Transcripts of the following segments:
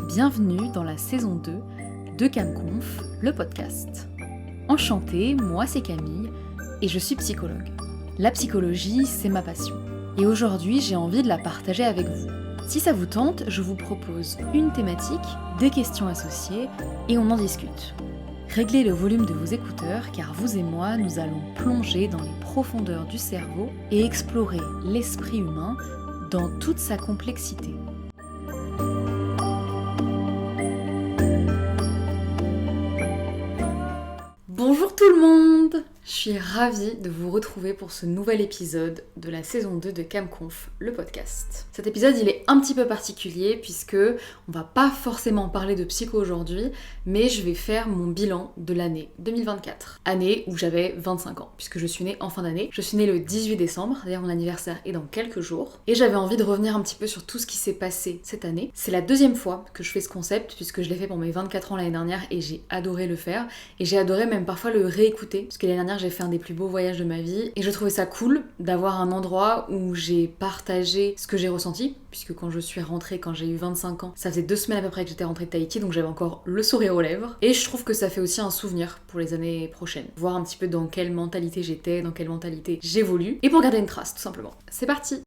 Bienvenue dans la saison 2 de CamConf, le podcast. Enchantée, moi c'est Camille et je suis psychologue. La psychologie, c'est ma passion. Et aujourd'hui, j'ai envie de la partager avec vous. Si ça vous tente, je vous propose une thématique, des questions associées et on en discute. Réglez le volume de vos écouteurs car vous et moi, nous allons plonger dans les profondeurs du cerveau et explorer l'esprit humain dans toute sa complexité. Bonjour tout le monde! Je suis ravie de vous retrouver pour ce nouvel épisode de la saison 2 de CamConf, le podcast. Cet épisode, il est un petit peu particulier puisque on va pas forcément parler de psycho aujourd'hui, mais je vais faire mon bilan de l'année 2024. Année où j'avais 25 ans, puisque je suis née en fin d'année. Je suis née le 18 décembre, d'ailleurs mon anniversaire est dans quelques jours. Et j'avais envie de revenir un petit peu sur tout ce qui s'est passé cette année. C'est la deuxième fois que je fais ce concept, puisque je l'ai fait pour mes 24 ans l'année dernière et j'ai adoré le faire. Et j'ai adoré même parfois le réécouter, parce que l'année dernière j'ai fait un des plus beaux voyages de ma vie et je trouvais ça cool d'avoir un endroit où j'ai partagé ce que j'ai ressenti, puisque quand je suis rentrée, quand j'ai eu 25 ans, ça faisait 2 semaines à peu près que j'étais rentrée de Tahiti, donc j'avais encore le sourire aux lèvres. Et je trouve que ça fait aussi un souvenir pour les années prochaines. Voir un petit peu dans quelle mentalité j'étais, dans quelle mentalité j'évolue, et pour garder une trace tout simplement. C'est parti!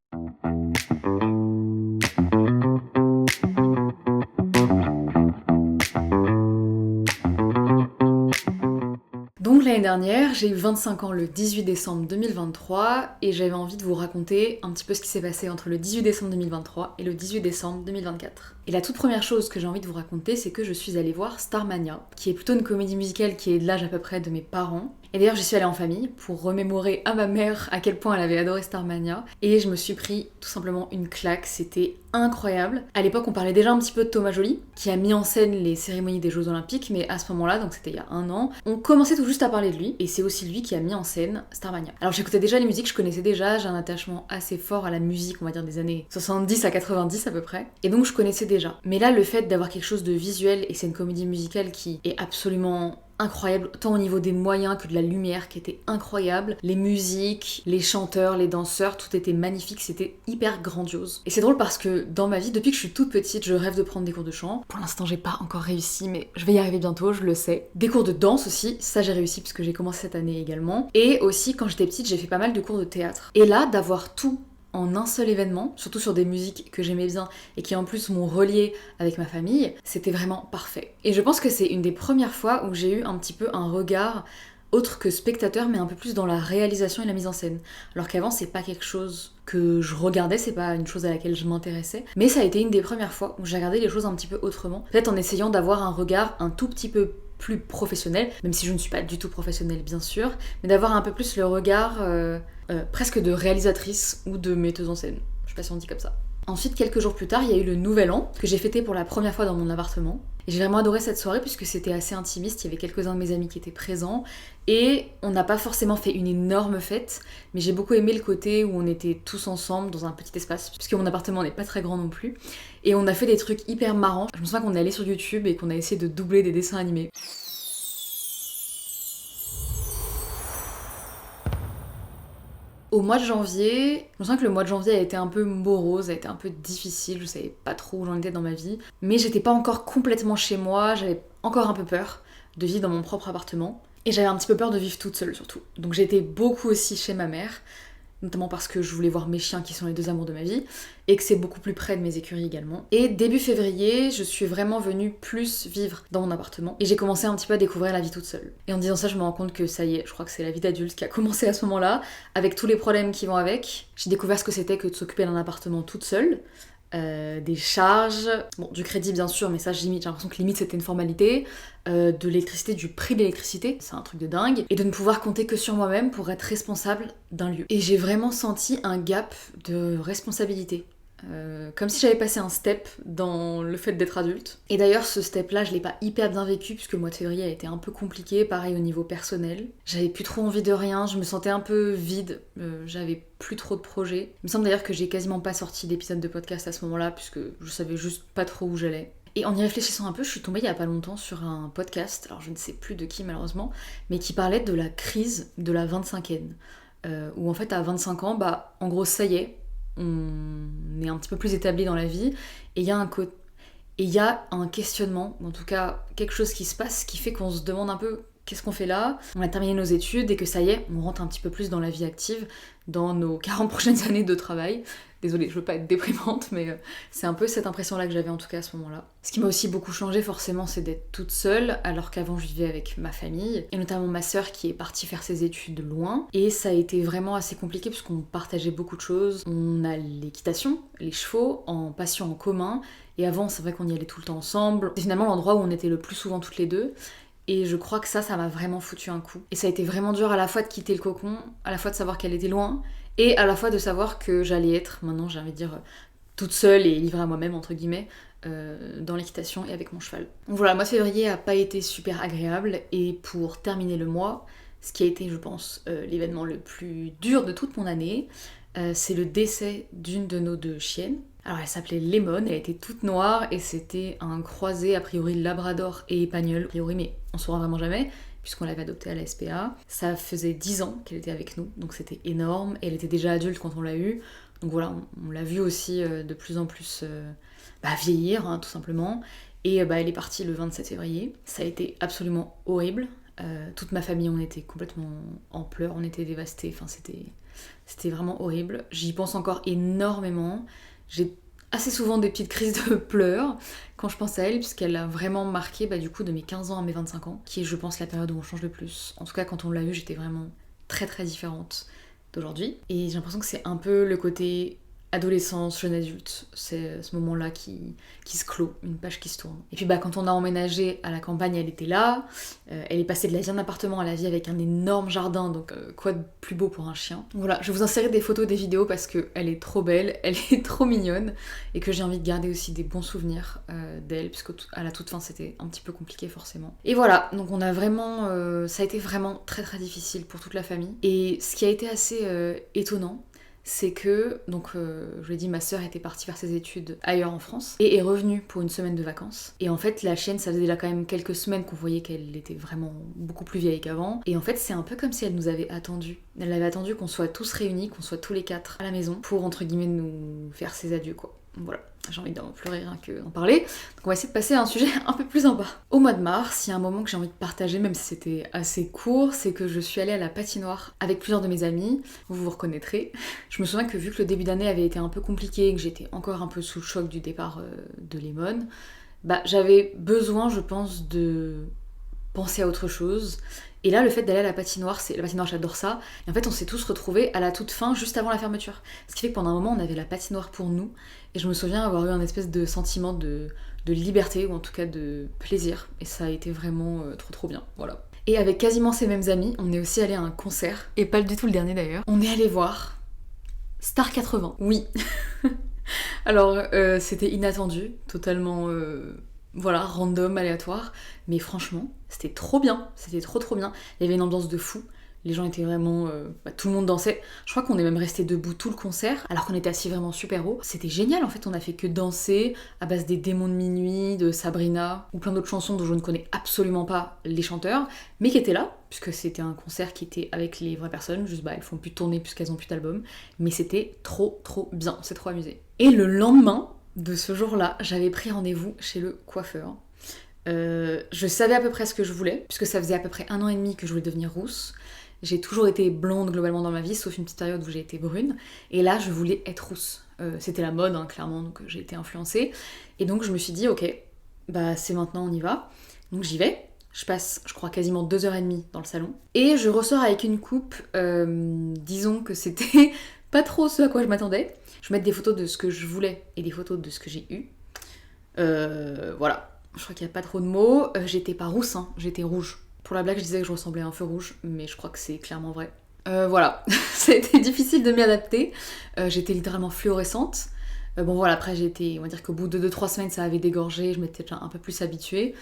Donc l'année dernière, j'ai eu 25 ans le 18 décembre 2023 et j'avais envie de vous raconter un petit peu ce qui s'est passé entre le 18 décembre 2023 et le 18 décembre 2024. Et la toute première chose que j'ai envie de vous raconter, c'est que je suis allée voir Starmania, qui est plutôt une comédie musicale qui est de l'âge à peu près de mes parents. Et d'ailleurs, j'y suis allée en famille pour remémorer à ma mère à quel point elle avait adoré Starmania. Et je me suis pris tout simplement une claque, c'était incroyable. À l'époque, on parlait déjà un petit peu de Thomas Joly, qui a mis en scène les cérémonies des Jeux Olympiques, mais à ce moment-là, donc c'était il y a un an, on commençait tout juste à parler de lui, et c'est aussi lui qui a mis en scène Starmania. Alors j'écoutais déjà les musiques, je connaissais déjà, j'ai un attachement assez fort à la musique, on va dire des années 70 à 90 à peu près, et donc je connaissais déjà. Mais là, le fait d'avoir quelque chose de visuel, et c'est une comédie musicale qui est absolument incroyable, tant au niveau des moyens que de la lumière qui était incroyable, les musiques, les chanteurs, les danseurs, tout était magnifique, c'était hyper grandiose. Et c'est drôle parce que dans ma vie, depuis que je suis toute petite, je rêve de prendre des cours de chant. Pour l'instant, j'ai pas encore réussi, mais je vais y arriver bientôt, je le sais. Des cours de danse aussi, ça j'ai réussi puisque j'ai commencé cette année également. Et aussi, quand j'étais petite, j'ai fait pas mal de cours de théâtre. Et là, d'avoir tout en un seul événement, surtout sur des musiques que j'aimais bien et qui en plus m'ont relié avec ma famille, c'était vraiment parfait. Et je pense que c'est une des premières fois où j'ai eu un petit peu un regard autre que spectateur, mais un peu plus dans la réalisation et la mise en scène. Alors qu'avant, c'est pas quelque chose que je regardais, c'est pas une chose à laquelle je m'intéressais, mais ça a été une des premières fois où j'ai regardé les choses un petit peu autrement, peut-être en essayant d'avoir un regard un tout petit peu plus professionnel, même si je ne suis pas du tout professionnelle bien sûr, mais d'avoir un peu plus le regard presque de réalisatrice ou de metteuse en scène. Je sais pas si on dit comme ça. Ensuite, quelques jours plus tard, il y a eu le Nouvel An, que j'ai fêté pour la première fois dans mon appartement. Et j'ai vraiment adoré cette soirée puisque c'était assez intimiste, il y avait quelques-uns de mes amis qui étaient présents. Et on n'a pas forcément fait une énorme fête, mais j'ai beaucoup aimé le côté où on était tous ensemble dans un petit espace, puisque mon appartement n'est pas très grand non plus. Et on a fait des trucs hyper marrants. Je me souviens qu'on est allé sur YouTube et qu'on a essayé de doubler des dessins animés. Au mois de janvier, je me sens que le mois de janvier a été un peu morose, a été un peu difficile, je savais pas trop où j'en étais dans ma vie, mais j'étais pas encore complètement chez moi, j'avais encore un peu peur de vivre dans mon propre appartement, et j'avais un petit peu peur de vivre toute seule surtout. Donc j'ai été beaucoup aussi chez ma mère, notamment parce que je voulais voir mes chiens qui sont les deux amours de ma vie, et que c'est beaucoup plus près de mes écuries également. Et début février, je suis vraiment venue plus vivre dans mon appartement, et j'ai commencé un petit peu à découvrir la vie toute seule. Et en disant ça, je me rends compte que ça y est, je crois que c'est la vie d'adulte qui a commencé à ce moment-là, avec tous les problèmes qui vont avec. J'ai découvert ce que c'était que de s'occuper d'un appartement toute seule, des charges, bon, du crédit bien sûr, mais ça j'ai l'impression que limite c'était une formalité, de l'électricité, du prix de l'électricité, c'est un truc de dingue, et de ne pouvoir compter que sur moi-même pour être responsable d'un lieu. Et j'ai vraiment senti un gap de responsabilité. Comme si j'avais passé un step dans le fait d'être adulte. Et d'ailleurs, ce step-là, je l'ai pas hyper bien vécu puisque le mois de février a été un peu compliqué, pareil au niveau personnel. J'avais plus trop envie de rien, je me sentais un peu vide, j'avais plus trop de projets. Il me semble d'ailleurs que j'ai quasiment pas sorti d'épisode de podcast à ce moment-là puisque je savais juste pas trop où j'allais. Et en y réfléchissant un peu, je suis tombée il y a pas longtemps sur un podcast, alors je ne sais plus de qui malheureusement, mais qui parlait de la crise de la 25aine. Où en fait à 25 ans, en gros ça y est, on est un petit peu plus établi dans la vie, et il y a un côté Et il y a un questionnement, ou en tout cas quelque chose qui se passe qui fait qu'on se demande un peu qu'est-ce qu'on fait là. On a terminé nos études et que ça y est, on rentre un petit peu plus dans la vie active, dans nos 40 prochaines années de travail. Désolée, je veux pas être déprimante, mais c'est un peu cette impression-là que j'avais en tout cas à ce moment-là. Ce qui m'a aussi beaucoup changé forcément, c'est d'être toute seule, alors qu'avant je vivais avec ma famille, et notamment ma sœur qui est partie faire ses études loin. Et ça a été vraiment assez compliqué parce qu'on partageait beaucoup de choses. On a l'équitation, les chevaux, en passion en commun, et avant c'est vrai qu'on y allait tout le temps ensemble. C'est finalement l'endroit où on était le plus souvent toutes les deux. Et je crois que ça m'a vraiment foutu un coup. Et ça a été vraiment dur à la fois de quitter le cocon, à la fois de savoir qu'elle était loin, et à la fois de savoir que j'allais être, maintenant j'ai envie de dire, toute seule et livrée à moi-même, entre guillemets, dans l'équitation et avec mon cheval. Donc voilà, le mois de février a pas été super agréable, et pour terminer le mois, ce qui a été, je pense, l'événement le plus dur de toute mon année, c'est le décès d'une de nos deux chiennes. Alors elle s'appelait Lemon, elle était toute noire et c'était un croisé a priori labrador et espagnol, a priori, mais on saura vraiment jamais puisqu'on l'avait adoptée à la SPA. Ça faisait 10 ans qu'elle était avec nous, donc c'était énorme. Elle était déjà adulte quand on l'a eue, donc voilà, on l'a vue aussi de plus en plus vieillir, hein, tout simplement. Et elle est partie le 27 février. Ça a été absolument horrible. Toute ma famille, on était complètement en pleurs, on était dévastés, enfin c'était vraiment horrible. J'y pense encore énormément. J'ai assez souvent des petites crises de pleurs quand je pense à elle, puisqu'elle a vraiment marqué du coup de mes 15 ans à mes 25 ans, qui est je pense la période où on change le plus. En tout cas quand on l'a eu, j'étais vraiment très très différente d'aujourd'hui. Et j'ai l'impression que c'est un peu le côté adolescence, jeune adulte, c'est ce moment-là qui se clôt, une page qui se tourne. Et puis quand on a emménagé à la campagne, elle était là, elle est passée de la vie en appartement à la vie avec un énorme jardin, donc quoi de plus beau pour un chien. Voilà, je vais vous insérer des photos, des vidéos parce qu'elle est trop belle, elle est trop mignonne, et que j'ai envie de garder aussi des bons souvenirs d'elle, puisqu'à la toute fin c'était un petit peu compliqué forcément. Et voilà, donc on a vraiment, ça a été vraiment très très difficile pour toute la famille, et ce qui a été assez étonnant, c'est que, donc je l'ai dit, ma sœur était partie faire ses études ailleurs en France et est revenue pour une semaine de vacances. Et en fait, la chienne, ça faisait déjà quand même quelques semaines qu'on voyait qu'elle était vraiment beaucoup plus vieille qu'avant. Et en fait, c'est un peu comme si elle nous avait attendus. Elle avait attendu qu'on soit tous réunis, qu'on soit tous les quatre à la maison pour, entre guillemets, nous faire ses adieux, quoi. Voilà, j'ai envie d'en pleurer rien que d'en parler. Donc on va essayer de passer à un sujet un peu plus sympa. Au mois de mars, il y a un moment que j'ai envie de partager, même si c'était assez court, c'est que je suis allée à la patinoire avec plusieurs de mes amis, vous vous reconnaîtrez. Je me souviens que vu que le début d'année avait été un peu compliqué et que j'étais encore un peu sous le choc du départ de Lemon, j'avais besoin, je pense, de penser à autre chose. Et là, le fait d'aller à la patinoire, j'adore ça. Et en fait, on s'est tous retrouvés à la toute fin, juste avant la fermeture. Ce qui fait que pendant un moment, on avait la patinoire pour nous. Et je me souviens avoir eu un espèce de sentiment de liberté, ou en tout cas de plaisir. Et ça a été vraiment trop trop bien, voilà. Et avec quasiment ces mêmes amis, on est aussi allé à un concert. Et pas du tout le dernier d'ailleurs. On est allé voir Star 80. Oui. Alors, c'était inattendu, totalement... random, aléatoire, mais franchement, c'était trop bien, c'était trop bien. Il y avait une ambiance de fou, les gens étaient vraiment... tout le monde dansait. Je crois qu'on est même resté debout tout le concert, alors qu'on était assis vraiment super haut. C'était génial, en fait, on a fait que danser, à base des Démons de minuit, de Sabrina, ou plein d'autres chansons dont je ne connais absolument pas les chanteurs, mais qui étaient là, puisque c'était un concert qui était avec les vraies personnes, juste elles font plus tourner puisqu'elles ont plus d'album, mais c'était trop bien, on s'est trop amusé. Et le lendemain de ce jour-là, j'avais pris rendez-vous chez le coiffeur. Je savais à peu près ce que je voulais, puisque ça faisait à peu près 1 an et demi que je voulais devenir rousse. J'ai toujours été blonde globalement dans ma vie, sauf une petite période où j'ai été brune. Et là, je voulais être rousse. C'était la mode, hein, clairement, donc j'ai été influencée. Et donc je me suis dit, ok, c'est maintenant, on y va. Donc j'y vais. Je passe, je crois, quasiment 2h30 dans le salon. Et je ressors avec une coupe, disons que c'était pas trop ce à quoi je m'attendais. Je mets des photos de ce que je voulais et des photos de ce que j'ai eu. Voilà, je crois qu'il n'y a pas trop de mots. J'étais pas rousse, hein, j'étais rouge. Pour la blague, je disais que je ressemblais à un feu rouge, mais je crois que c'est clairement vrai. Voilà, ça a été difficile de m'y adapter. J'étais littéralement fluorescente. Après on va dire qu'au bout de 2-3 semaines, ça avait dégorgé, je m'étais déjà un peu plus habituée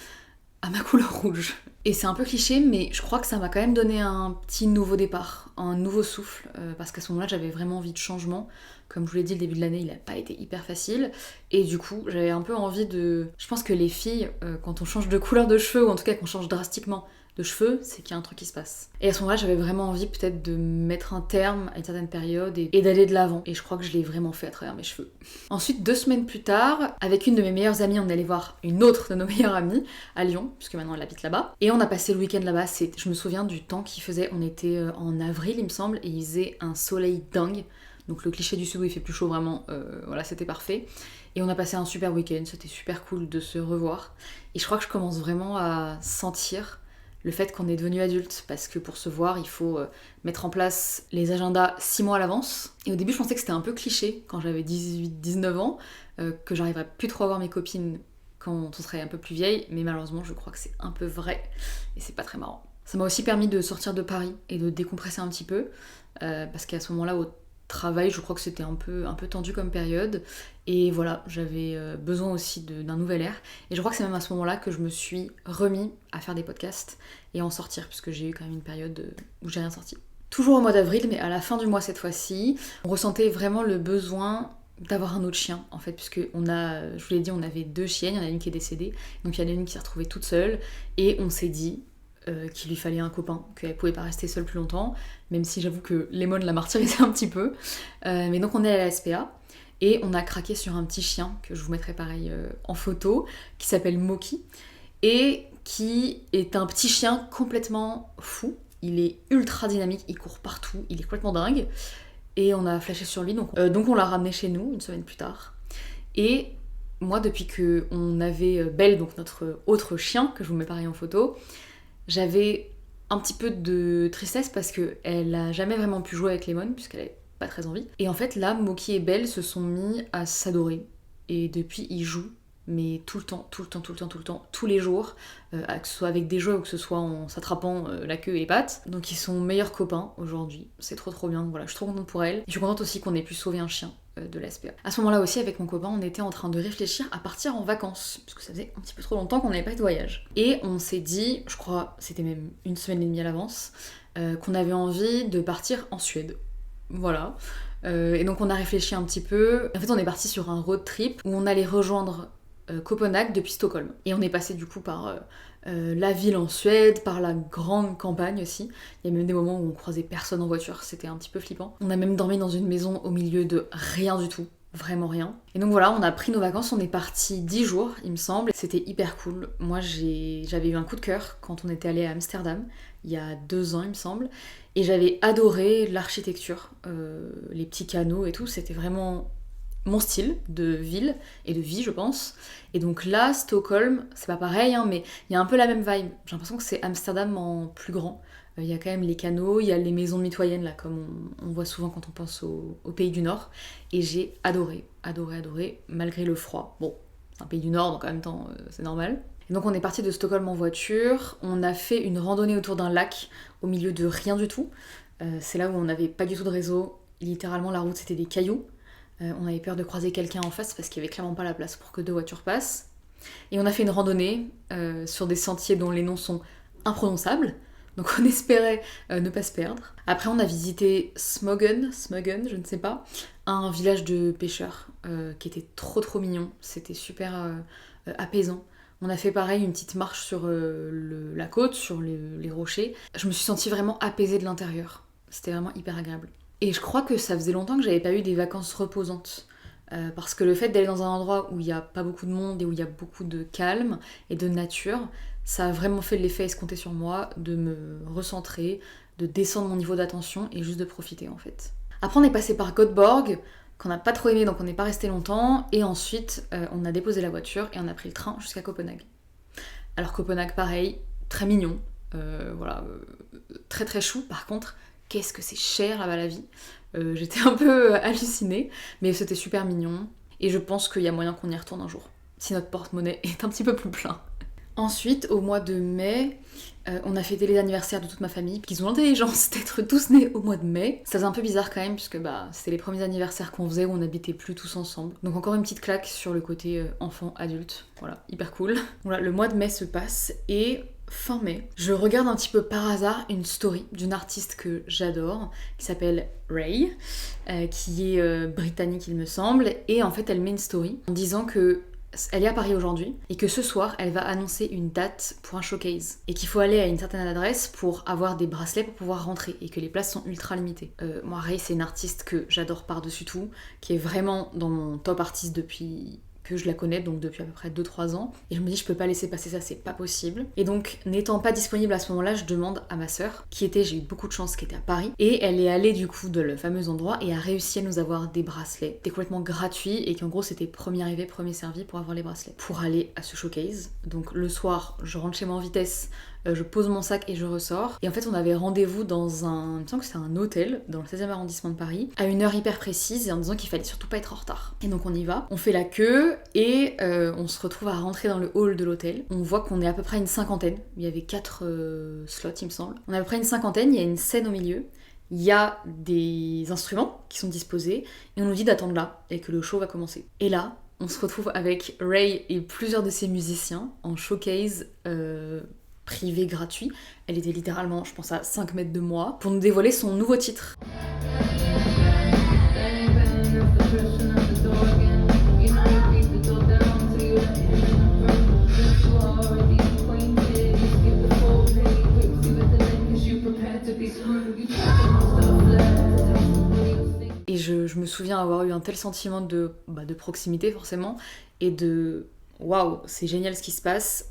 à ma couleur rouge. Et c'est un peu cliché, mais je crois que ça m'a quand même donné un petit nouveau départ, un nouveau souffle, parce qu'à ce moment-là, j'avais vraiment envie de changement. Comme je vous l'ai dit, le début de l'année, il n'a pas été hyper facile. Et du coup, j'avais un peu envie de... Je pense que les filles, quand on change de couleur de cheveux, ou en tout cas qu'on change drastiquement de cheveux, c'est qu'il y a un truc qui se passe. Et à ce moment-là, j'avais vraiment envie peut-être de mettre un terme à une certaine période et d'aller de l'avant. Et je crois que je l'ai vraiment fait à travers mes cheveux. Ensuite, 2 semaines plus tard, avec une de mes meilleures amies, on est allé voir une autre de nos meilleures amies à Lyon, puisque maintenant elle habite là-bas. Et on a passé le week-end là-bas. Je me souviens du temps qu'il faisait. On était en avril, il me semble, et il faisait un soleil dingue. Donc le cliché du sud où il fait plus chaud, vraiment, voilà, c'était parfait. Et on a passé un super week-end, c'était super cool de se revoir. Et je crois que je commence vraiment à sentir le fait qu'on est devenu adulte, parce que pour se voir, il faut mettre en place les agendas 6 mois à l'avance. Et au début, je pensais que c'était un peu cliché, quand j'avais 18-19 ans, que j'arriverais plus trop à voir mes copines quand on serait un peu plus vieille, mais malheureusement, je crois que c'est un peu vrai, et c'est pas très marrant. Ça m'a aussi permis de sortir de Paris et de décompresser un petit peu, parce qu'à ce moment-là, au travail, je crois que c'était un peu tendu comme période, et voilà, j'avais besoin aussi d'un nouvel air, et je crois que c'est même à ce moment-là que je me suis remis à faire des podcasts et à en sortir, puisque j'ai eu quand même une période où j'ai rien sorti. Toujours au mois d'avril, mais à la fin du mois cette fois-ci, on ressentait vraiment le besoin d'avoir un autre chien, en fait, puisque je vous l'ai dit, on avait 2 chiennes, il y en a une qui est décédée, donc il y en a une qui s'est retrouvée toute seule, et on s'est dit qu'il lui fallait un copain, qu'elle pouvait pas rester seule plus longtemps, même si j'avoue que Lemon l'a martyrisé un petit peu. Mais donc on est à la SPA, et on a craqué sur un petit chien, que je vous mettrai pareil en photo, qui s'appelle Moki, et qui est un petit chien complètement fou. Il est ultra dynamique, il court partout, il est complètement dingue, et on a flashé sur lui, donc on l'a ramené chez nous une semaine plus tard. Et moi, depuis qu'on avait Belle, donc notre autre chien, que je vous mets pareil en photo, j'avais un petit peu de tristesse parce qu'elle a jamais vraiment pu jouer avec Lemon, puisqu'elle avait pas très envie. Et en fait, là, Moki et Belle se sont mis à s'adorer. Et depuis, ils jouent, mais tout le temps, tous les jours, que ce soit avec des jouets ou que ce soit en s'attrapant la queue et les pattes. Donc ils sont meilleurs copains aujourd'hui. C'est trop bien. Voilà, je suis trop contente pour elle. Et je suis contente aussi qu'on ait pu sauver un chien de la SPA. À ce moment-là aussi, avec mon copain, on était en train de réfléchir à partir en vacances, parce que ça faisait un petit peu trop longtemps qu'on n'avait pas eu de voyage. Et on s'est dit, je crois, c'était même 1 semaine et demie à l'avance, qu'on avait envie de partir en Suède. Voilà. Et donc on a réfléchi un petit peu. En fait, on est parti sur un road trip où on allait rejoindre Copenhague depuis Stockholm. Et on est passé du coup par la ville en Suède, par la grande campagne aussi. Il y a même des moments où on croisait personne en voiture, c'était un petit peu flippant. On a même dormi dans une maison au milieu de rien du tout. Vraiment rien. Et donc voilà, on a pris nos vacances, on est parti 10 jours, il me semble. C'était hyper cool. Moi, j'avais eu un coup de cœur quand on était allé à Amsterdam, il y a 2 ans, il me semble. Et j'avais adoré l'architecture, les petits canaux et tout. C'était vraiment mon style de ville et de vie, je pense. Et donc là, Stockholm, c'est pas pareil, hein, mais il y a un peu la même vibe. J'ai l'impression que c'est Amsterdam en plus grand. Il y a quand même les canaux, il y a les maisons mitoyennes, là, comme on voit souvent quand on pense au pays du Nord. Et j'ai adoré, malgré le froid. Bon, c'est un pays du Nord, donc en même temps, c'est normal. Et donc on est parti de Stockholm en voiture, on a fait une randonnée autour d'un lac, au milieu de rien du tout. C'est là où on n'avait pas du tout de réseau. Littéralement, la route, c'était des cailloux. On avait peur de croiser quelqu'un en face parce qu'il n'y avait clairement pas la place pour que 2 voitures passent. Et on a fait une randonnée sur des sentiers dont les noms sont imprononçables. Donc on espérait ne pas se perdre. Après on a visité Smøgen, je ne sais pas, un village de pêcheurs qui était trop mignon. C'était super apaisant. On a fait pareil une petite marche sur la côte, sur les rochers. Je me suis sentie vraiment apaisée de l'intérieur. C'était vraiment hyper agréable. Et je crois que ça faisait longtemps que j'avais pas eu des vacances reposantes. Parce que le fait d'aller dans un endroit où il n'y a pas beaucoup de monde et où il y a beaucoup de calme et de nature, ça a vraiment fait l'effet escompté sur moi de me recentrer, de descendre mon niveau d'attention et juste de profiter en fait. Après on est passé par Göteborg, qu'on n'a pas trop aimé donc on n'est pas resté longtemps, et ensuite on a déposé la voiture et on a pris le train jusqu'à Copenhague. Alors Copenhague pareil, très mignon, très chou. Par contre, qu'est-ce que c'est cher là-bas la vie. J'étais un peu hallucinée, mais c'était super mignon. Et je pense qu'il y a moyen qu'on y retourne un jour, si notre porte-monnaie est un petit peu plus plein. Ensuite, au mois de mai, on a fêté les anniversaires de toute ma famille. Ils ont l'intelligence d'être tous nés au mois de mai. Ça faisait un peu bizarre quand même, puisque c'était les premiers anniversaires qu'on faisait où on n'habitait plus tous ensemble. Donc encore une petite claque sur le côté enfant-adulte. Voilà, hyper cool. Voilà, le mois de mai se passe et fin mai, je regarde un petit peu par hasard une story d'une artiste que j'adore, qui s'appelle Ray, qui est britannique il me semble, et en fait elle met une story en disant que elle est à Paris aujourd'hui et que ce soir elle va annoncer une date pour un showcase et qu'il faut aller à une certaine adresse pour avoir des bracelets pour pouvoir rentrer et que les places sont ultra limitées. Moi Ray c'est une artiste que j'adore par-dessus tout, qui est vraiment dans mon top artiste depuis que je la connais, donc depuis à peu près 2-3 ans, et je me dis je peux pas laisser passer ça, c'est pas possible. Et donc n'étant pas disponible à ce moment-là, je demande à ma sœur, j'ai eu beaucoup de chance, qui était à Paris, et elle est allée du coup de le fameux endroit et a réussi à nous avoir des bracelets, c'était complètement gratuit et qu'en gros c'était premier arrivé, premier servi pour avoir les bracelets, pour aller à ce showcase. Donc le soir, je rentre chez moi en vitesse, je pose mon sac et je ressors. Et en fait, on avait rendez-vous dans il me semble que c'était un hôtel dans le 16e arrondissement de Paris, à une heure hyper précise et en disant qu'il fallait surtout pas être en retard. Et donc on y va, on fait la queue et on se retrouve à rentrer dans le hall de l'hôtel. On voit qu'on est à peu près une cinquantaine. Il y avait 4 slots, il me semble. On est à peu près une cinquantaine, il y a une scène au milieu. Il y a des instruments qui sont disposés et on nous dit d'attendre là et que le show va commencer. Et là, on se retrouve avec Ray et plusieurs de ses musiciens en showcase privé gratuit. Elle était littéralement, je pense, à 5 mètres de moi pour nous dévoiler son nouveau titre. Et je me souviens avoir eu un tel sentiment de proximité forcément et de waouh, c'est génial ce qui se passe.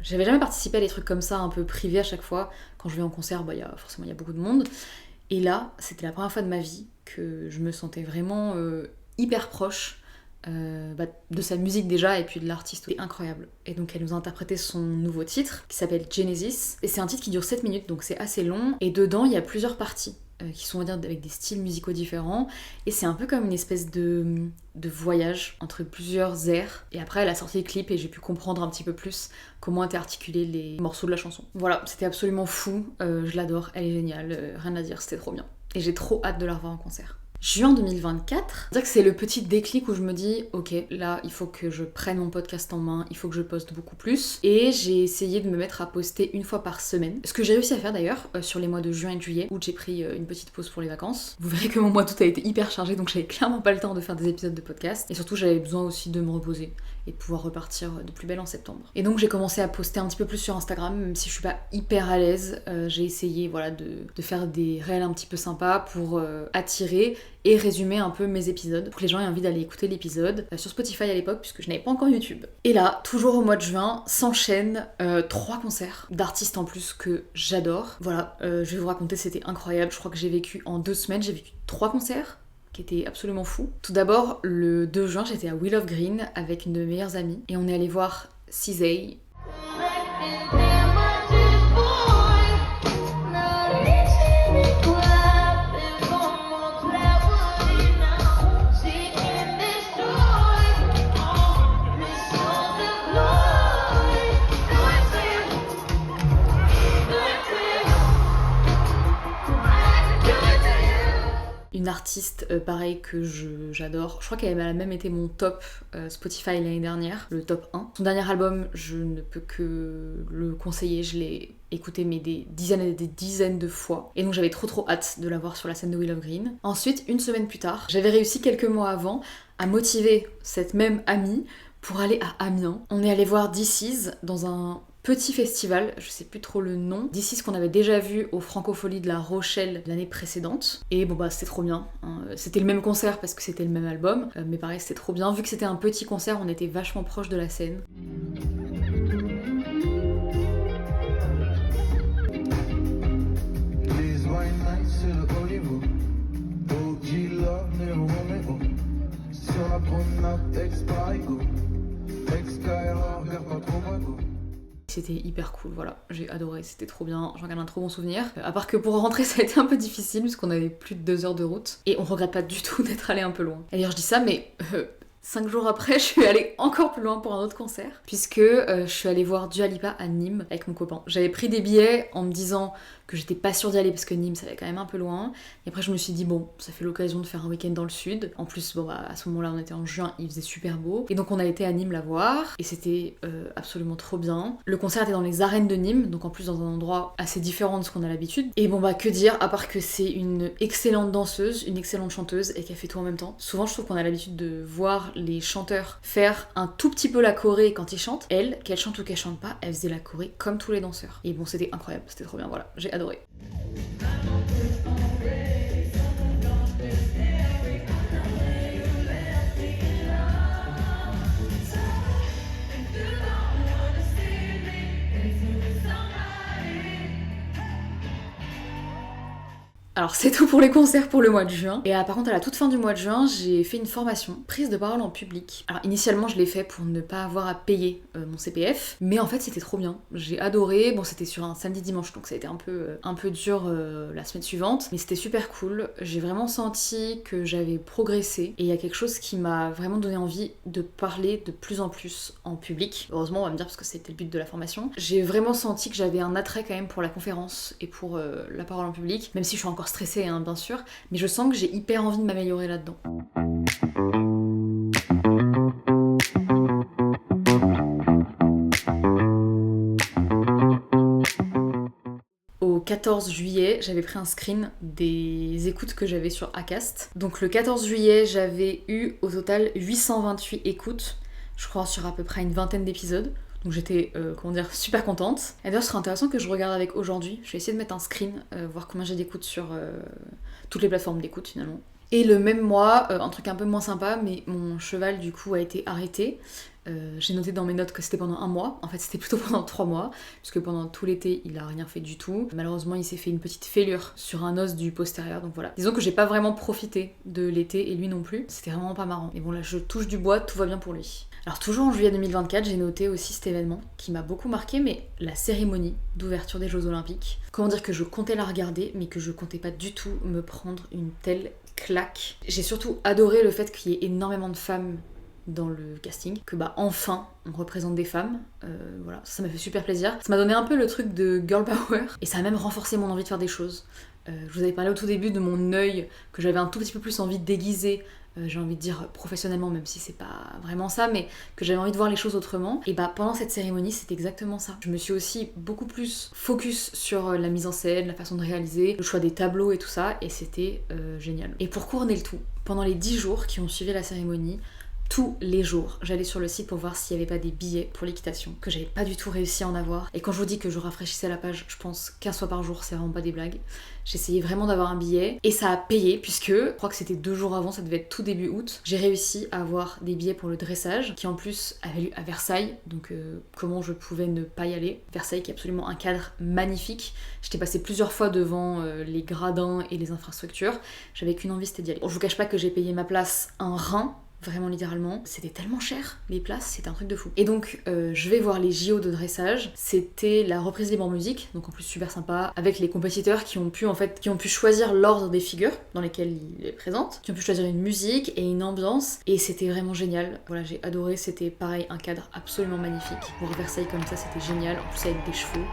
J'avais jamais participé à des trucs comme ça, un peu privés à chaque fois. Quand je vais en concert, il y a beaucoup de monde. Et là, c'était la première fois de ma vie que je me sentais vraiment hyper proche de sa musique déjà, et puis de l'artiste. C'était incroyable. Et donc elle nous a interprété son nouveau titre, qui s'appelle Genesis. Et c'est un titre qui dure 7 minutes, donc c'est assez long. Et dedans, il y a plusieurs parties qui sont, on va dire, avec des styles musicaux différents. Et c'est un peu comme une espèce de voyage entre plusieurs airs. Et après, elle a sorti le clip et j'ai pu comprendre un petit peu plus comment étaient articulés les morceaux de la chanson. Voilà, c'était absolument fou. Je l'adore, elle est géniale, rien à dire, c'était trop bien. Et j'ai trop hâte de la revoir en concert. Juin 2024, c'est-à-dire que c'est le petit déclic où je me dis ok, là il faut que je prenne mon podcast en main, il faut que je poste beaucoup plus, et j'ai essayé de me mettre à poster une fois par semaine, ce que j'ai réussi à faire d'ailleurs sur les mois de juin et de juillet, où j'ai pris une petite pause pour les vacances. Vous verrez que mon mois d'août a été hyper chargé, donc j'avais clairement pas le temps de faire des épisodes de podcast, et surtout j'avais besoin aussi de me reposer et de pouvoir repartir de plus belle en septembre. Et donc j'ai commencé à poster un petit peu plus sur Instagram, même si je suis pas hyper à l'aise. J'ai essayé de faire des réels un petit peu sympas pour attirer et résumer un peu mes épisodes pour que les gens aient envie d'aller écouter l'épisode sur Spotify à l'époque, puisque je n'avais pas encore YouTube. Et là, toujours au mois de juin, s'enchaînent 3 concerts d'artistes en plus que j'adore. Voilà, je vais vous raconter, c'était incroyable. Je crois que j'ai vécu en 2 semaines, j'ai vécu 3 concerts qui étaient absolument fous. Tout d'abord, le 2 juin, j'étais à Willow Green avec une de mes meilleures amies et on est allé voir Cizay. Une artiste pareil que j'adore. Je crois qu'elle a même été mon top Spotify l'année dernière, le top 1. Son dernier album, je ne peux que le conseiller, je l'ai écouté mais des dizaines et des dizaines de fois. Et donc j'avais trop hâte de la voir sur la scène de Willow Green. Ensuite, une semaine plus tard, j'avais réussi quelques mois avant à motiver cette même amie pour aller à Amiens. On est allé voir This Is dans un petit festival, je sais plus trop le nom, d'ici ce qu'on avait déjà vu au Francophonie de La Rochelle l'année précédente. Et c'était trop bien. C'était le même concert parce que c'était le même album, mais pareil, c'était trop bien. Vu que c'était un petit concert, on était vachement proche de la scène. C'était hyper cool, voilà, j'ai adoré, c'était trop bien, j'en garde un trop bon souvenir. À part que pour rentrer ça a été un peu difficile puisqu'on avait plus de 2 heures de route et on regrette pas du tout d'être allé un peu loin. Et d'ailleurs je dis ça mais 5 jours après, je suis allée encore plus loin pour un autre concert puisque je suis allée voir Dua Lipa à Nîmes avec mon copain. J'avais pris des billets en me disant que j'étais pas sûre d'y aller parce que Nîmes ça allait quand même un peu loin. Et après je me suis dit bon, ça fait l'occasion de faire un week-end dans le sud. En plus à ce moment-là on était en juin, il faisait super beau. Et donc on a été à Nîmes la voir et c'était absolument trop bien. Le concert était dans les arènes de Nîmes, donc en plus dans un endroit assez différent de ce qu'on a l'habitude. Et que dire à part que c'est une excellente danseuse, une excellente chanteuse et qu'elle fait tout en même temps. Souvent je trouve qu'on a l'habitude de voir voir les chanteurs faire un tout petit peu la choré quand ils chantent. Elle, qu'elle chante ou qu'elle chante pas, elle faisait la choré comme tous les danseurs. Et bon, c'était incroyable, c'était trop bien, voilà, j'ai adoré. Alors c'est tout pour les concerts pour le mois de juin. Et par contre à la toute fin du mois de juin, j'ai fait une formation prise de parole en public. Alors initialement je l'ai fait pour ne pas avoir à payer mon CPF, mais en fait c'était trop bien. J'ai adoré. Bon c'était sur un samedi-dimanche donc ça a été un peu dur la semaine suivante, mais c'était super cool. J'ai vraiment senti que j'avais progressé et il y a quelque chose qui m'a vraiment donné envie de parler de plus en plus en public. Heureusement on va me dire parce que c'était le but de la formation. J'ai vraiment senti que j'avais un attrait quand même pour la conférence et pour la parole en public, même si je suis encore stressée hein, bien sûr, mais je sens que j'ai hyper envie de m'améliorer là-dedans. Au 14 juillet, j'avais pris un screen des écoutes que j'avais sur Acast. Donc le 14 juillet, j'avais eu au total 828 écoutes, je crois sur à peu près une vingtaine d'épisodes. Donc j'étais, super contente. Et d'ailleurs, ce serait intéressant que je regarde avec aujourd'hui. Je vais essayer de mettre un screen, voir combien j'ai d'écoutes sur toutes les plateformes d'écoute finalement. Et le même mois, un truc un peu moins sympa, mais mon cheval du coup a été arrêté. J'ai noté dans mes notes que c'était pendant un mois. En fait, c'était plutôt pendant 3 mois, puisque pendant tout l'été, il a rien fait du tout. Malheureusement, il s'est fait une petite fêlure sur un os du postérieur, donc voilà. Disons que j'ai pas vraiment profité de l'été, et lui non plus. C'était vraiment pas marrant. Mais bon, là, je touche du bois, tout va bien pour lui. Alors toujours en juillet 2024, j'ai noté aussi cet événement qui m'a beaucoup marqué, mais la cérémonie d'ouverture des Jeux Olympiques. Comment dire que je comptais la regarder, mais que je comptais pas du tout me prendre une telle claque. J'ai surtout adoré le fait qu'il y ait énormément de femmes dans le casting, que enfin on représente des femmes, voilà, ça m'a fait super plaisir. Ça m'a donné un peu le truc de girl power, et ça a même renforcé mon envie de faire des choses. Je vous avais parlé au tout début de mon œil, que j'avais un tout petit peu plus envie de déguiser, j'ai envie de dire professionnellement, même si c'est pas vraiment ça, mais que j'avais envie de voir les choses autrement. Et pendant cette cérémonie, c'est exactement ça. Je me suis aussi beaucoup plus focus sur la mise en scène, la façon de réaliser, le choix des tableaux et tout ça, et c'était génial. Et pour couronner le tout, pendant les 10 jours qui ont suivi la cérémonie, tous les jours, j'allais sur le site pour voir s'il n'y avait pas des billets pour l'équitation, que j'avais pas du tout réussi à en avoir. Et quand je vous dis que je rafraîchissais la page, je pense 15 fois par jour, c'est vraiment pas des blagues. J'essayais vraiment d'avoir un billet, et ça a payé, puisque, je crois que c'était 2 jours avant, ça devait être tout début août, j'ai réussi à avoir des billets pour le dressage, qui en plus avait lieu à Versailles, donc comment je pouvais ne pas y aller. Versailles qui est absolument un cadre magnifique. J'étais passée plusieurs fois devant les gradins et les infrastructures, j'avais qu'une envie, c'était d'y aller. Bon, je vous cache pas que j'ai payé ma place un rein, vraiment littéralement. C'était tellement cher, les places, c'était un truc de fou. Et donc, je vais voir les JO de dressage. C'était la reprise libre en musique, donc en plus super sympa, avec les compétiteurs qui ont pu choisir l'ordre des figures dans lesquelles ils les présentent, qui ont pu choisir une musique et une ambiance, et c'était vraiment génial. Voilà, j'ai adoré, c'était pareil, un cadre absolument magnifique. Pour Versailles comme ça, c'était génial, en plus avec des chevaux,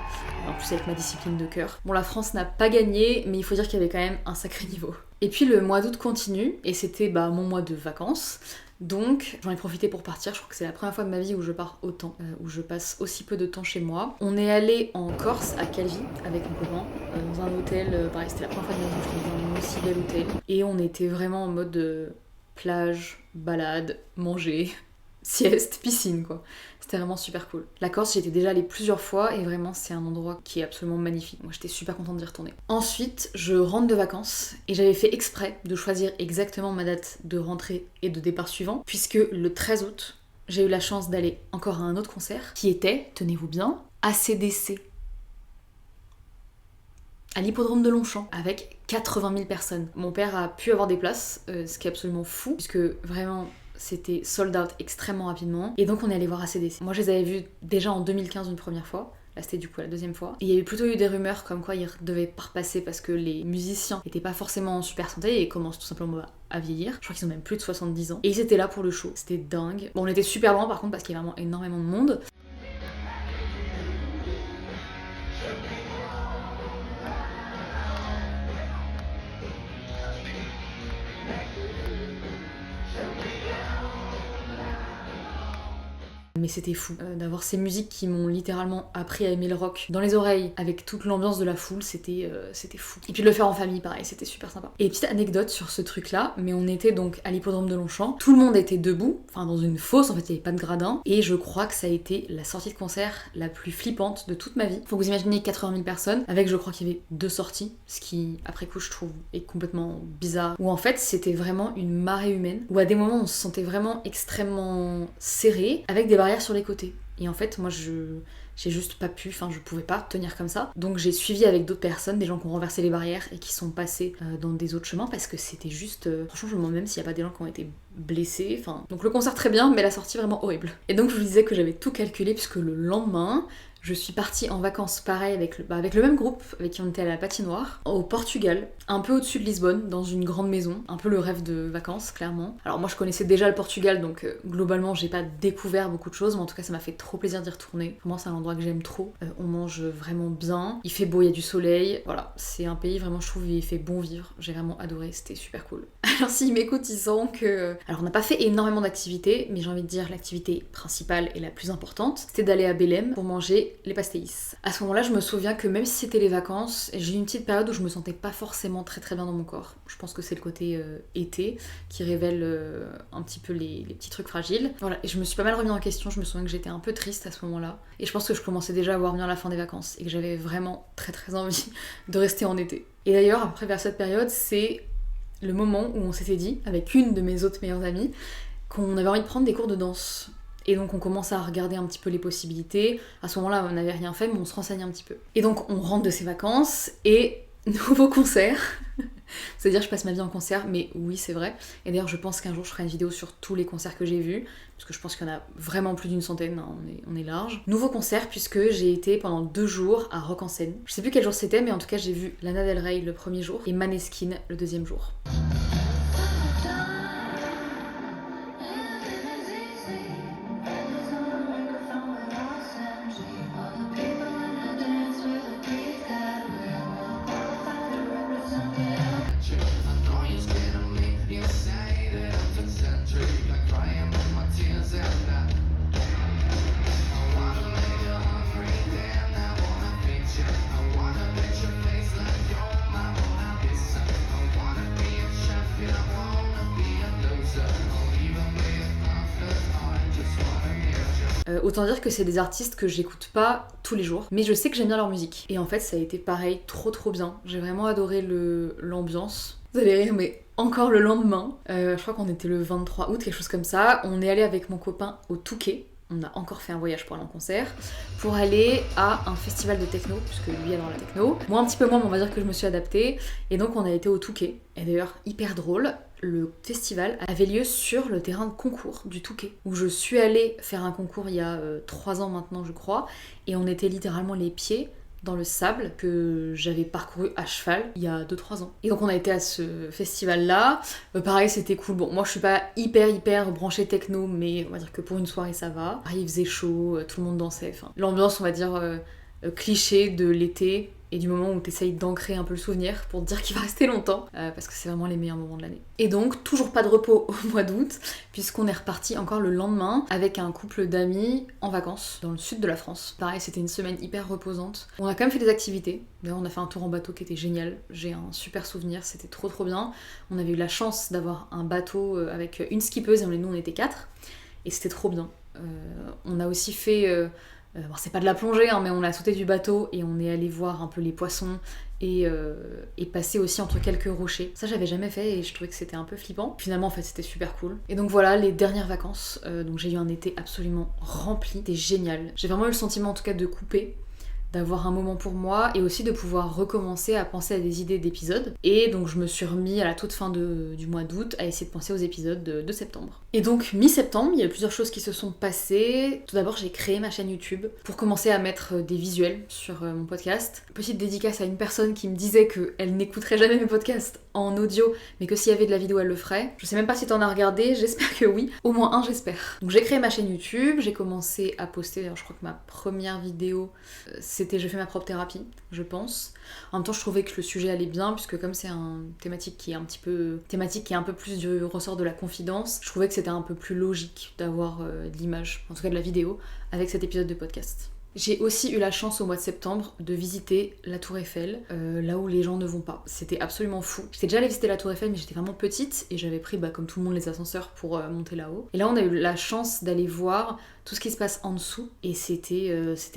en plus avec ma discipline de cœur. Bon, la France n'a pas gagné, mais il faut dire qu'il y avait quand même un sacré niveau. Et puis le mois d'août continue, et c'était mon mois de vacances. Donc j'en ai profité pour partir, je crois que c'est la première fois de ma vie où je pars autant, où je passe aussi peu de temps chez moi. On est allé en Corse, à Calvi, avec mon copain, dans un hôtel, pareil c'était la première fois de ma vie où je suis dans un aussi bel hôtel. Et on était vraiment en mode plage, balade, manger, sieste, piscine quoi. C'était vraiment super cool. La Corse, j'y étais déjà allée plusieurs fois et vraiment c'est un endroit qui est absolument magnifique. Moi j'étais super contente d'y retourner. Ensuite, je rentre de vacances et j'avais fait exprès de choisir exactement ma date de rentrée et de départ suivant, puisque le 13 août, j'ai eu la chance d'aller encore à un autre concert qui était, tenez-vous bien, AC/DC. À l'hippodrome de Longchamp, avec 80 000 personnes. Mon père a pu avoir des places, ce qui est absolument fou, puisque vraiment c'était sold out extrêmement rapidement, et donc on est allé voir AC/DC. Moi je les avais vus déjà en 2015 une première fois, là c'était du coup la deuxième fois, et il y a plutôt eu des rumeurs comme quoi ils devaient pas repasser parce que les musiciens étaient pas forcément en super santé et commencent tout simplement à vieillir. Je crois qu'ils ont même plus de 70 ans, et ils étaient là pour le show, c'était dingue. Bon, on était super loin par contre parce qu'il y avait vraiment énormément de monde. Mais mais c'était fou. D'avoir ces musiques qui m'ont littéralement appris à aimer le rock dans les oreilles, avec toute l'ambiance de la foule, c'était fou. Et puis de le faire en famille, pareil, c'était super sympa. Et petite anecdote sur ce truc-là, mais on était donc à l'hippodrome de Longchamp, tout le monde était debout, enfin dans une fosse, en fait il n'y avait pas de gradin, et je crois que ça a été la sortie de concert la plus flippante de toute ma vie. Faut que vous imaginez 80 000 personnes, avec je crois qu'il y avait 2 sorties, ce qui après coup je trouve est complètement bizarre, où en fait c'était vraiment une marée humaine, où à des moments on se sentait vraiment extrêmement serré, avec des barrières sur les côtés. Et en fait moi j'ai juste pas pu, enfin je pouvais pas tenir comme ça. Donc j'ai suivi avec d'autres personnes, des gens qui ont renversé les barrières et qui sont passés dans des autres chemins parce que c'était juste... franchement je me demande même s'il y a pas des gens qui ont été blessés, enfin... Donc le concert très bien, mais la sortie vraiment horrible. Et donc je vous disais que j'avais tout calculé puisque le lendemain... Je suis partie en vacances pareil avec le même groupe avec qui on était à la patinoire, au Portugal, un peu au-dessus de Lisbonne, dans une grande maison, un peu le rêve de vacances clairement. Alors moi je connaissais déjà le Portugal donc globalement j'ai pas découvert beaucoup de choses, mais en tout cas ça m'a fait trop plaisir d'y retourner. Vraiment c'est un endroit que j'aime trop, on mange vraiment bien, il fait beau, il y a du soleil, voilà, c'est un pays vraiment je trouve il fait bon vivre, j'ai vraiment adoré, c'était super cool. Alors s'ils m'écoutent ils sauront que... Alors on n'a pas fait énormément d'activités, mais j'ai envie de dire l'activité principale et la plus importante, c'était d'aller à Belém pour manger les pastéis. À ce moment-là, je me souviens que même si c'était les vacances, j'ai eu une petite période où je me sentais pas forcément très très bien dans mon corps. Je pense que c'est le côté été qui révèle un petit peu les petits trucs fragiles. Voilà, et je me suis pas mal remis en question, je me souviens que j'étais un peu triste à ce moment-là. Et je pense que je commençais déjà à voir venir la fin des vacances et que j'avais vraiment très très envie de rester en été. Et d'ailleurs, après vers cette période, c'est le moment où on s'était dit, avec une de mes autres meilleures amies, qu'on avait envie de prendre des cours de danse. Et donc on commence à regarder un petit peu les possibilités. À ce moment-là, on n'avait rien fait, mais on se renseigne un petit peu. Et donc on rentre de ces vacances et nouveau concert. C'est-à-dire je passe ma vie en concert, mais oui c'est vrai. Et d'ailleurs je pense qu'un jour je ferai une vidéo sur tous les concerts que j'ai vus, parce que je pense qu'il y en a vraiment plus d'une centaine, hein, on est large. Nouveau concert puisque j'ai été pendant 2 jours à Rock en Seine. Je sais plus quel jour c'était, mais en tout cas j'ai vu Lana Del Rey le premier jour et Maneskin le deuxième jour. Autant dire que c'est des artistes que j'écoute pas tous les jours, mais je sais que j'aime bien leur musique. Et en fait, ça a été pareil, trop bien. J'ai vraiment adoré l'ambiance. Vous allez rire, mais encore le lendemain, je crois qu'on était le 23 août, quelque chose comme ça, on est allé avec mon copain au Touquet. On a encore fait un voyage pour aller en concert, pour aller à un festival de techno, puisque lui adore la techno. Moi un petit peu moins, mais on va dire que je me suis adaptée. Et donc on a été au Touquet. Et d'ailleurs, hyper drôle, le festival avait lieu sur le terrain de concours du Touquet, où je suis allée faire un concours il y a 3 ans maintenant je crois, et on était littéralement les pieds dans le sable que j'avais parcouru à cheval il y a 2-3 ans. Et donc on a été à ce festival-là. Pareil, c'était cool. Bon, moi je suis pas hyper branchée techno, mais on va dire que pour une soirée ça va. Pareil, il faisait chaud, tout le monde dansait. Enfin, l'ambiance, on va dire, cliché de l'été et du moment où t'essayes d'ancrer un peu le souvenir pour te dire qu'il va rester longtemps, parce que c'est vraiment les meilleurs moments de l'année. Et donc, toujours pas de repos au mois d'août, puisqu'on est reparti encore le lendemain avec un couple d'amis en vacances dans le sud de la France. Pareil, c'était une semaine hyper reposante. On a quand même fait des activités. D'ailleurs, on a fait un tour en bateau qui était génial. J'ai un super souvenir, c'était trop bien. On avait eu la chance d'avoir un bateau avec une skippeuse, et nous on était 4, et c'était trop bien. On a aussi fait... bon, c'est pas de la plongée, hein, mais on a sauté du bateau et on est allé voir un peu les poissons et passer aussi entre quelques rochers. Ça j'avais jamais fait et je trouvais que c'était un peu flippant. Finalement en fait c'était super cool. Et donc voilà les dernières vacances, donc j'ai eu un été absolument rempli, c'était génial. J'ai vraiment eu le sentiment en tout cas de couper, d'avoir un moment pour moi et aussi de pouvoir recommencer à penser à des idées d'épisodes. Et donc je me suis remis à la toute fin du mois d'août à essayer de penser aux épisodes de septembre. Et donc mi-septembre, il y a plusieurs choses qui se sont passées. Tout d'abord j'ai créé ma chaîne YouTube pour commencer à mettre des visuels sur mon podcast. Petite dédicace à une personne qui me disait qu'elle n'écouterait jamais mes podcasts en audio, mais que s'il y avait de la vidéo, elle le ferait. Je sais même pas si t'en as regardé, j'espère que oui. Au moins un, j'espère. Donc j'ai créé ma chaîne YouTube, j'ai commencé à poster, alors je crois que ma première vidéo, c'était je fais ma propre thérapie, je pense. En même temps, je trouvais que le sujet allait bien, puisque comme c'est une thématique qui est un peu plus du ressort de la confidence, je trouvais que c'était un peu plus logique d'avoir de l'image, en tout cas de la vidéo, avec cet épisode de podcast. J'ai aussi eu la chance au mois de septembre de visiter la Tour Eiffel, là où les gens ne vont pas. C'était absolument fou. J'étais déjà allée visiter la Tour Eiffel, mais j'étais vraiment petite et j'avais pris, comme tout le monde, les ascenseurs pour monter là-haut. Et là, on a eu la chance d'aller voir tout ce qui se passe en dessous et c'était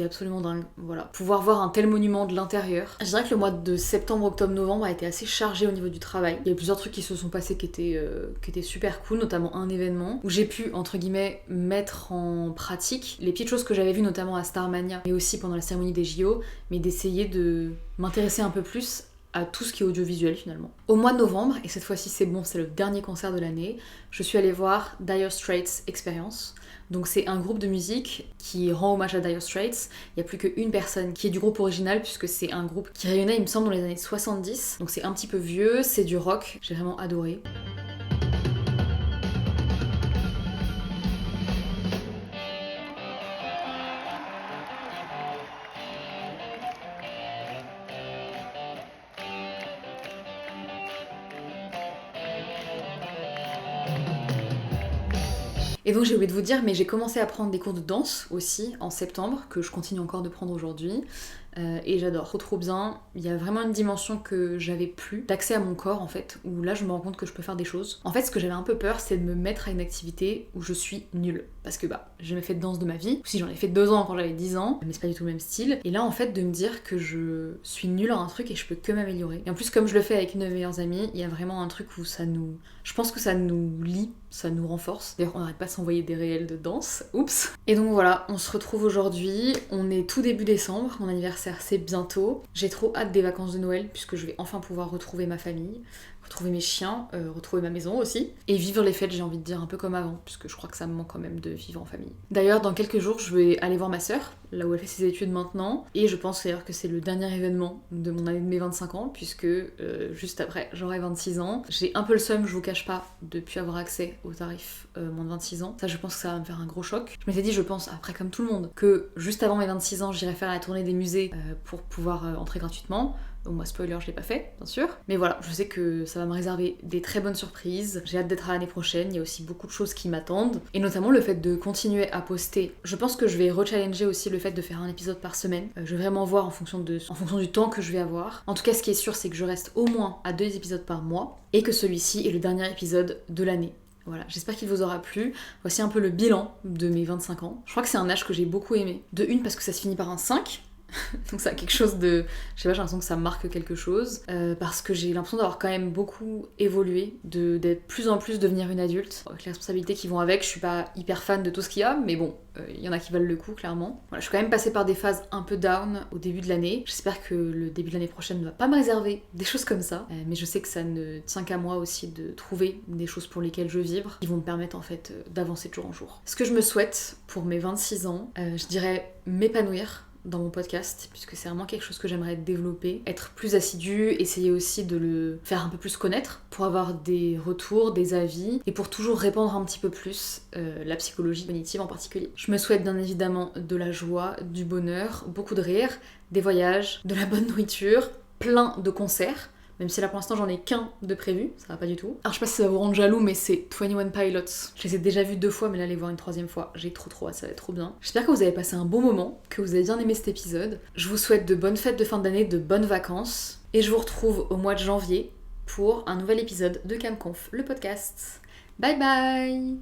absolument dingue. Voilà, pouvoir voir un tel monument de l'intérieur. Je dirais que le mois de septembre, octobre, novembre a été assez chargé au niveau du travail. Il y a plusieurs trucs qui se sont passés qui étaient super cool, notamment un événement où j'ai pu, entre guillemets, mettre en pratique les petites choses que j'avais vues notamment à Starmania, mais aussi pendant la cérémonie des JO, mais d'essayer de m'intéresser un peu plus à tout ce qui est audiovisuel finalement. Au mois de novembre, et cette fois-ci c'est bon, c'est le dernier concert de l'année, je suis allée voir Dire Straits Experience. Donc c'est un groupe de musique qui rend hommage à Dire Straits. Il n'y a plus qu'une personne qui est du groupe original, puisque c'est un groupe qui réunait, il me semble, dans les années 70. Donc c'est un petit peu vieux, c'est du rock, j'ai vraiment adoré. Et donc j'ai oublié de vous dire, mais j'ai commencé à prendre des cours de danse aussi en septembre, que je continue encore de prendre aujourd'hui. Et j'adore, trop bien. Il y a vraiment une dimension que j'avais plus d'accès à mon corps en fait, où là je me rends compte que je peux faire des choses. En fait, ce que j'avais un peu peur, c'est de me mettre à une activité où je suis nulle. Parce que j'ai jamais fait de danse de ma vie, ou si j'en ai fait 2 ans quand j'avais 10 ans, mais c'est pas du tout le même style. Et là en fait, de me dire que je suis nulle en un truc et je peux que m'améliorer. Et en plus, comme je le fais avec une de mes meilleures amies, il y a vraiment un truc où je pense que ça nous lie, ça nous renforce. D'ailleurs, on n'arrête pas de s'envoyer des réels de danse. Oups. Et donc voilà, on se retrouve aujourd'hui. On est tout début décembre, mon anniversaire c'est bientôt. J'ai trop hâte des vacances de Noël puisque je vais enfin pouvoir retrouver ma famille, retrouver mes chiens, retrouver ma maison aussi. Et vivre les fêtes, j'ai envie de dire, un peu comme avant, puisque je crois que ça me manque quand même de vivre en famille. D'ailleurs, dans quelques jours, je vais aller voir ma sœur, là où elle fait ses études maintenant. Et je pense d'ailleurs que c'est le dernier événement de mon année de mes 25 ans, puisque juste après, j'aurai 26 ans. J'ai un peu le seum, je vous cache pas, de plus avoir accès aux tarifs moins de 26 ans. Ça, je pense que ça va me faire un gros choc. Je m'étais dit, je pense, après comme tout le monde, que juste avant mes 26 ans, j'irais faire la tournée des musées pour pouvoir entrer gratuitement. Bon, moi, spoiler, je l'ai pas fait, bien sûr. Mais voilà, je sais que ça va me réserver des très bonnes surprises. J'ai hâte d'être à l'année prochaine. Il y a aussi beaucoup de choses qui m'attendent. Et notamment le fait de continuer à poster. Je pense que je vais rechallenger aussi le fait de faire un épisode par semaine. Je vais vraiment voir en fonction du temps que je vais avoir. En tout cas, ce qui est sûr, c'est que je reste au moins à 2 épisodes par mois. Et que celui-ci est le dernier épisode de l'année. Voilà, j'espère qu'il vous aura plu. Voici un peu le bilan de mes 25 ans. Je crois que c'est un âge que j'ai beaucoup aimé. De une, parce que ça se finit par un 5. Donc ça a quelque chose de... Je sais pas, j'ai l'impression que ça marque quelque chose. Parce que j'ai l'impression d'avoir quand même beaucoup évolué, d'être plus en plus devenir une adulte. Avec les responsabilités qui vont avec, je suis pas hyper fan de tout ce qu'il y a, mais bon, il y en a qui valent le coup, clairement. Voilà, je suis quand même passée par des phases un peu down au début de l'année. J'espère que le début de l'année prochaine ne va pas me réserver des choses comme ça. Mais je sais que ça ne tient qu'à moi aussi de trouver des choses pour lesquelles je vibre, qui vont me permettre en fait d'avancer de jour en jour. Ce que je me souhaite pour mes 26 ans, je dirais m'épanouir dans mon podcast, puisque c'est vraiment quelque chose que j'aimerais développer, être plus assidue, essayer aussi de le faire un peu plus connaître, pour avoir des retours, des avis, et pour toujours répandre un petit peu plus la psychologie cognitive en particulier. Je me souhaite bien évidemment de la joie, du bonheur, beaucoup de rire, des voyages, de la bonne nourriture, plein de concerts, même si là pour l'instant j'en ai qu'un de prévu, ça va pas du tout. Alors je sais pas si ça va vous rendre jaloux, mais c'est 21 Pilots. Je les ai déjà vus 2 fois, mais là les voir une 3e fois, j'ai trop hâte, ça va être trop bien. J'espère que vous avez passé un bon moment, que vous avez bien aimé cet épisode. Je vous souhaite de bonnes fêtes de fin d'année, de bonnes vacances, et je vous retrouve au mois de janvier pour un nouvel épisode de CamConf, le podcast. Bye bye!